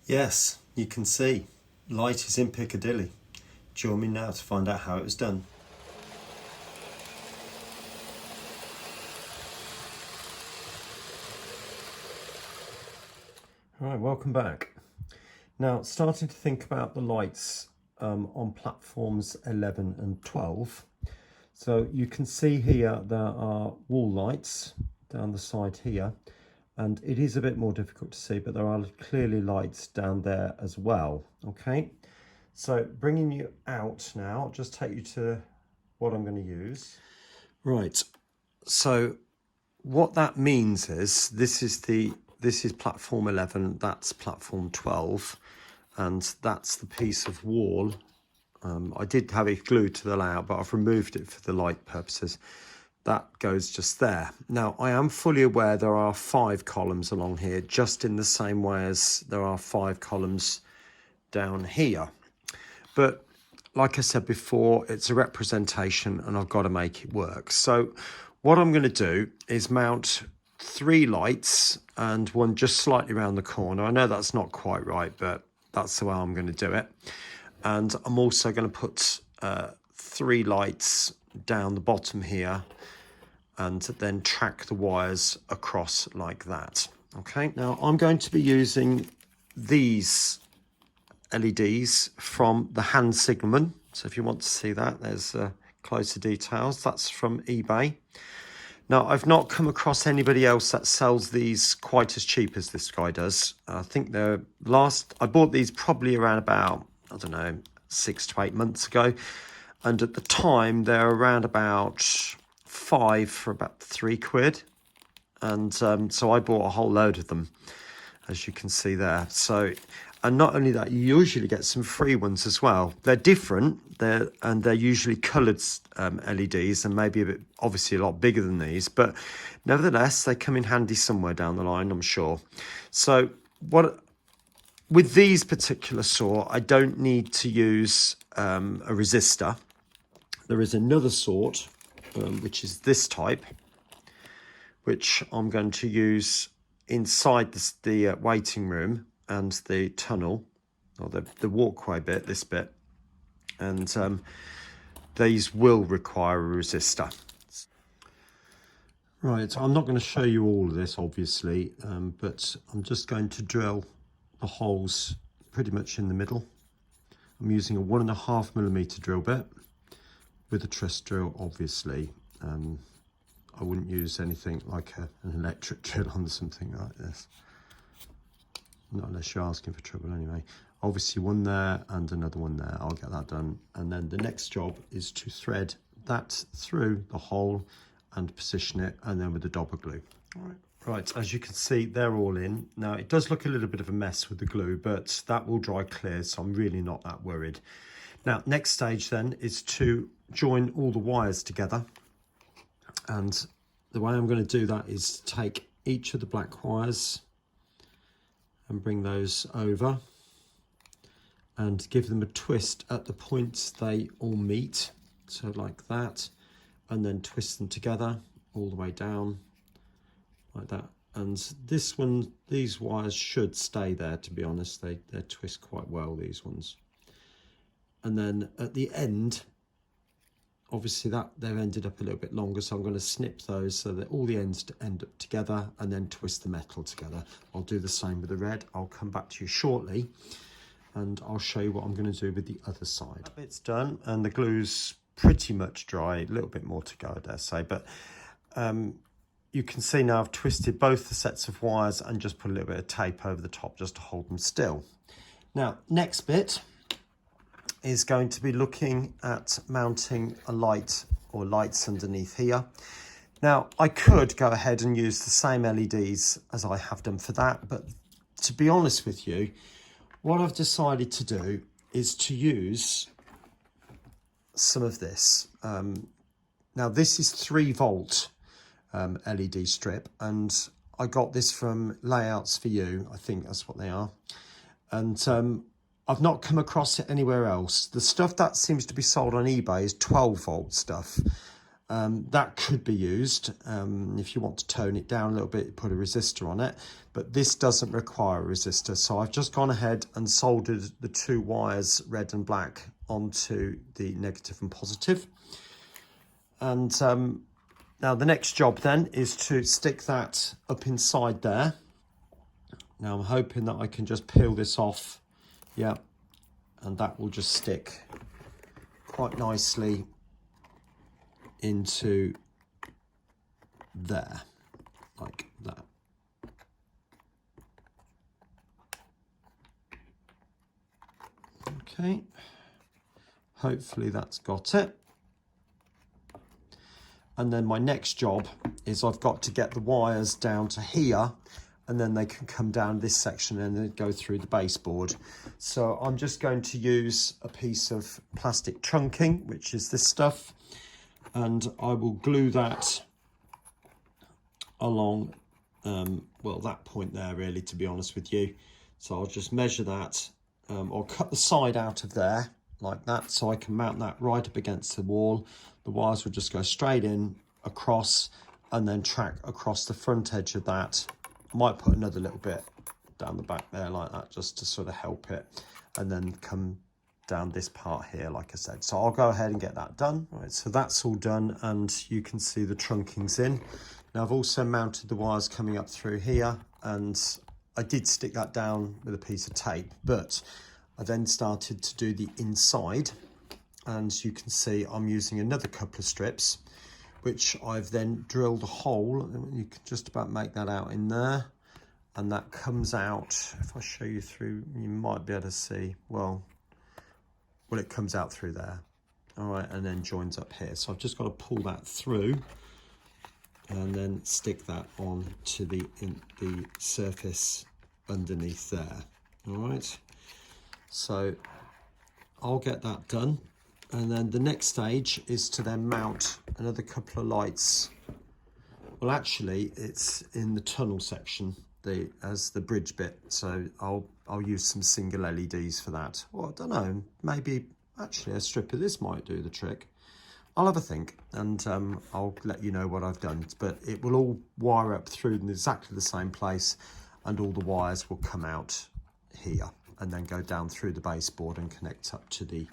Yes, you can see light is in Piccadilly. Join me now to find out how it was done. Alright, welcome back. Now, starting to think about the lights on platforms 11 and 12. So you can see here there are wall lights down the side here, and it is a bit more difficult to see, but there are clearly lights down there as well. Okay, so bringing you out now, I'll just take you to what I'm going to use. Right, so what that means is this is platform 11, that's platform 12, and that's the piece of wall. I did have it glued to the layout, but I've removed it for the light purposes. That goes just there. Now, I am fully aware there are 5 columns along here, just in the same way as there are 5 columns down here. But like I said before, it's a representation and I've got to make it work. So what I'm going to do is mount 3 lights and one just slightly around the corner. I know that's not quite right, but that's the way I'm going to do it. And I'm also going to put 3 lights down the bottom here and then track the wires across like that. Okay, now I'm going to be using these LEDs from the hand signalman. So if you want to see that, there's closer details. That's from eBay. Now, I've not come across anybody else that sells these quite as cheap as this guy does. I think I bought these probably around about, I don't know, 6 to 8 months ago. And at the time, they're around about 5 for about £3. And so I bought a whole load of them, as you can see there. So, and not only that, you usually get some free ones as well. They're different, they're usually coloured LEDs and maybe obviously a lot bigger than these, but nevertheless, they come in handy somewhere down the line, I'm sure. So with these particular saw, I don't need to use a resistor. There is another sort, which is this type, which I'm going to use inside the waiting room and the tunnel, or the walkway bit, this bit. And these will require a resistor. Right, I'm not going to show you all of this, obviously, but I'm just going to drill the holes pretty much in the middle. I'm using a 1.5mm drill bit with a truss drill, obviously. I wouldn't use anything like an electric drill on something like this. Not unless you're asking for trouble anyway. Obviously one there and another one there. I'll get that done. And then the next job is to thread that through the hole and position it, and then with the dobber glue. All right. Right, as you can see, they're all in. Now, it does look a little bit of a mess with the glue, but that will dry clear, so I'm really not that worried. Now, next stage then is to join all the wires together. And the way I'm going to do that is take each of the black wires and bring those over and give them a twist at the points they all meet. So like that, and then twist them together all the way down like that. And these wires should stay there, to be honest. They twist quite well, these ones. And then at the end, obviously they've ended up a little bit longer, so I'm going to snip those so that all the ends end up together and then twist the metal together. I'll do the same with the red. I'll come back to you shortly and I'll show you what I'm going to do with the other side. That bit's done and the glue's pretty much dry. A little bit more to go, I dare say, but you can see now I've twisted both the sets of wires and just put a little bit of tape over the top just to hold them still. Now, next bit is going to be looking at mounting a light or lights underneath here. Now, I could go ahead and use the same LEDs as I have done for that, but to be honest with you, what I've decided to do is to use some of this. Now, this is 3-volt LED strip, and I got this from Layouts for You. I think that's what they are. And I've not come across it anywhere else. The stuff that seems to be sold on eBay is 12-volt stuff. That could be used if you want to tone it down a little bit, put a resistor on it, but this doesn't require a resistor. So I've just gone ahead and soldered the two wires, red and black, onto the negative and positive. And now the next job then is to stick that up inside there. Now I'm hoping that I can just peel this off, yeah, and that will just stick quite nicely into there, like that. Okay, hopefully that's got it. And then my next job is I've got to get the wires down to here, and then they can come down this section and then go through the baseboard. So I'm just going to use a piece of plastic trunking, which is this stuff, and I will glue that along, well, that point there really, to be honest with you. So I'll just measure that, or cut the side out of there like that, so I can mount that right up against the wall. The wires will just go straight in, across, and then track across the front edge of that. I might put another little bit down the back there like that, just to sort of help it, and then come down this part here, like I said. So I'll go ahead and get that done. Right, so that's all done, and you can see the trunking's in. Now I've also mounted the wires coming up through here, and I did stick that down with a piece of tape, but I then started to do the inside, and you can see I'm using another couple of strips, which I've then drilled a hole. You can just about make that out in there, and that comes out. If I show you through, you might be able to see, well, it comes out through there. All right, and then joins up here. So I've just got to pull that through and then stick that on to the surface underneath there. All right, so I'll get that done, and then the next stage is to then mount another couple of lights. Well, actually it's in the tunnel section, as the bridge bit, so I'll use some single LEDs for that. Well, I don't know, maybe actually a strip of this might do the trick. I'll have a think, and I'll let you know what I've done, but it will all wire up through in exactly the same place, and all the wires will come out here and then go down through the baseboard and connect up to the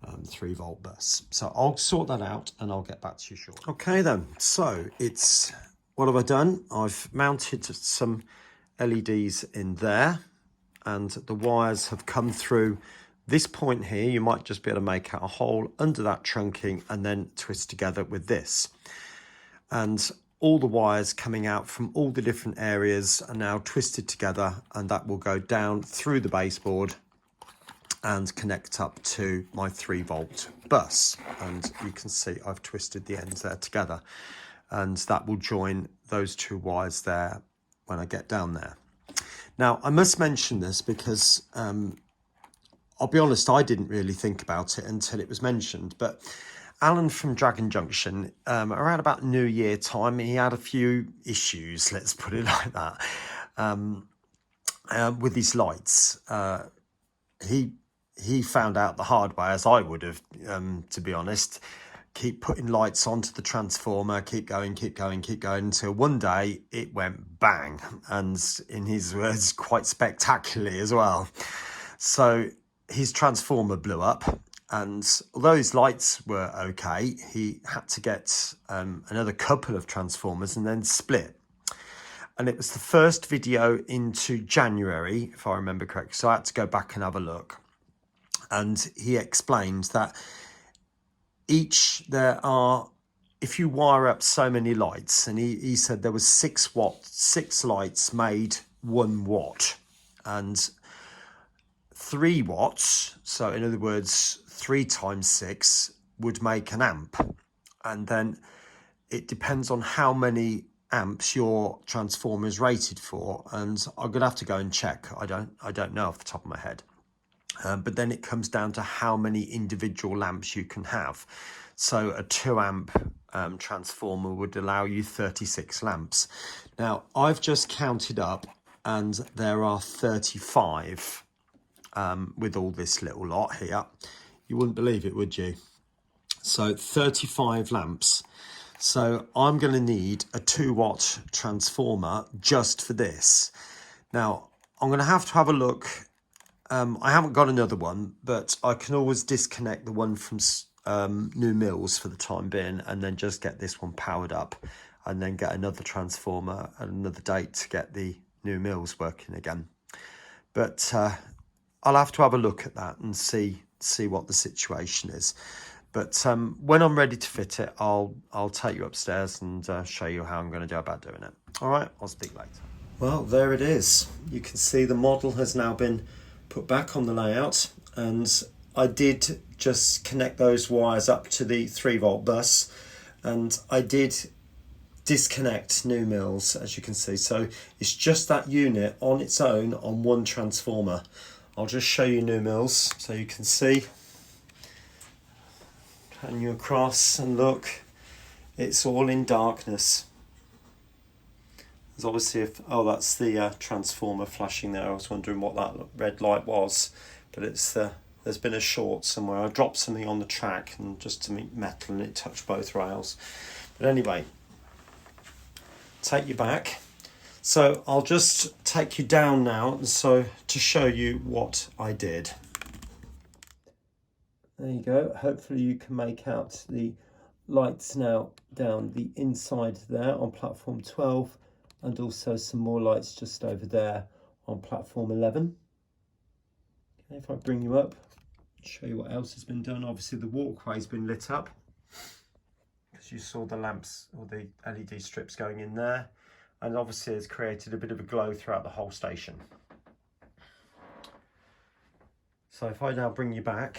3-volt bus. So I'll sort that out and I'll get back to you shortly. Okay then, so what have I done? I've mounted some LEDs in there, and the wires have come through this point here. You might just be able to make out a hole under that trunking and then twist together with this. And all the wires coming out from all the different areas are now twisted together, and that will go down through the baseboard and connect up to my 3-volt bus. And you can see I've twisted the ends there together, and that will join those two wires there when I get down there. Now I must mention this because I'll be honest, I didn't really think about it until it was mentioned, but Alan from Dragon Junction, around about New Year time, he had a few issues, let's put it like that, with his lights. He found out the hard way, as I would have, to be honest. Keep putting lights onto the transformer, keep going, until one day it went bang, and in his words, quite spectacularly as well. So his transformer blew up, and although his lights were okay, he had to get another couple of transformers and then split. And it was the first video into January, if I remember correctly, so I had to go back and have a look. And he explained that if you wire up so many lights, and he said there was 6 lights made 1 watt, and 3 watts, so in other words 3 times 6 would make an amp. And then it depends on how many amps your transformer is rated for, and I'm gonna have to go and check. I don't know off the top of my head. But then it comes down to how many individual lamps you can have. So a 2 amp transformer would allow you 36 lamps. Now I've just counted up, and there are 35 with all this little lot here. You wouldn't believe it, would you? So 35 lamps. So I'm going to need a 2-watt transformer just for this. Now, I'm going to have a look. I haven't got another one, but I can always disconnect the one from New Mills for the time being and then just get this one powered up and then get another transformer at another date to get the New Mills working again. But I'll have to have a look at that and see what the situation is. But when I'm ready to fit it, I'll take you upstairs and show you how I'm going to go about doing it. All right, I'll speak later. Well, there it is. You can see the model has now been put back on the layout, and I did just connect those wires up to the 3-volt bus, and I did disconnect New Mills, as you can see. So it's just that unit on its own on one transformer. I'll just show you New Mills so you can see. Pan you across and look, it's all in darkness. There's obviously that's the transformer flashing there. I was wondering what that red light was, but it's there's been a short somewhere. I dropped something on the track and just to meet metal and it touched both rails. But anyway, take you back. So I'll just take you down now so to show you what I did. There you go. Hopefully you can make out the lights now down the inside there on platform 12, and also some more lights just over there on platform 11. Okay, if I bring you up, show you what else has been done. Obviously the walkway's been lit up because you saw the lamps or the LED strips going in there, and obviously it's created a bit of a glow throughout the whole station. So if I now bring you back,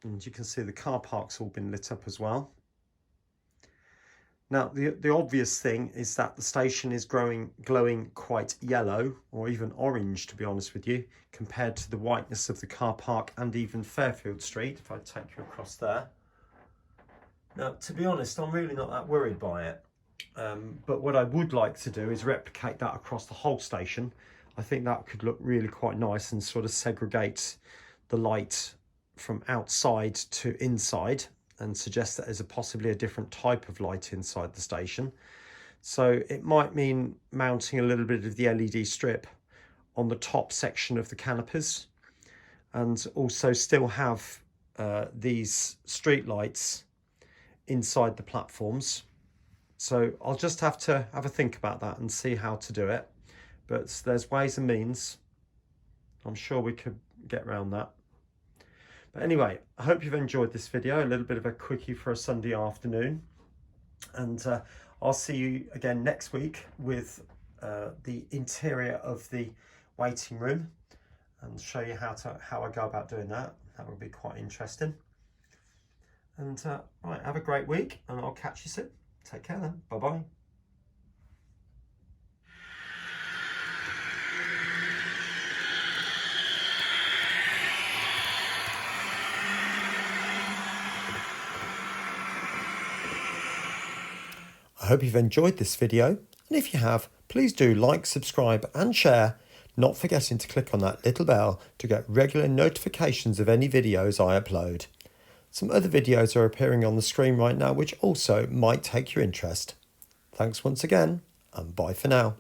and you can see the car park's all been lit up as well. Now, the obvious thing is that the station is glowing quite yellow, or even orange, to be honest with you, compared to the whiteness of the car park and even Fairfield Street, if I take you across there. Now, to be honest, I'm really not that worried by it. But what I would like to do is replicate that across the whole station. I think that could look really quite nice and sort of segregate the light from outside to inside and suggest that there's possibly a different type of light inside the station. So it might mean mounting a little bit of the LED strip on the top section of the canopies, and also still have these street lights inside the platforms. So I'll just have to have a think about that and see how to do it, but there's ways and means. I'm sure we could get around that. But anyway, I hope you've enjoyed this video, a little bit of a quickie for a Sunday afternoon. And I'll see you again next week with the interior of the waiting room and show you how I go about doing that. That will be quite interesting. And right, have a great week and I'll catch you soon. Take care then. Bye-bye. I hope you've enjoyed this video, and if you have, please do like, subscribe and share, not forgetting to click on that little bell to get regular notifications of any videos I upload. Some other videos are appearing on the screen right now which also might take your interest. Thanks once again, and bye for now.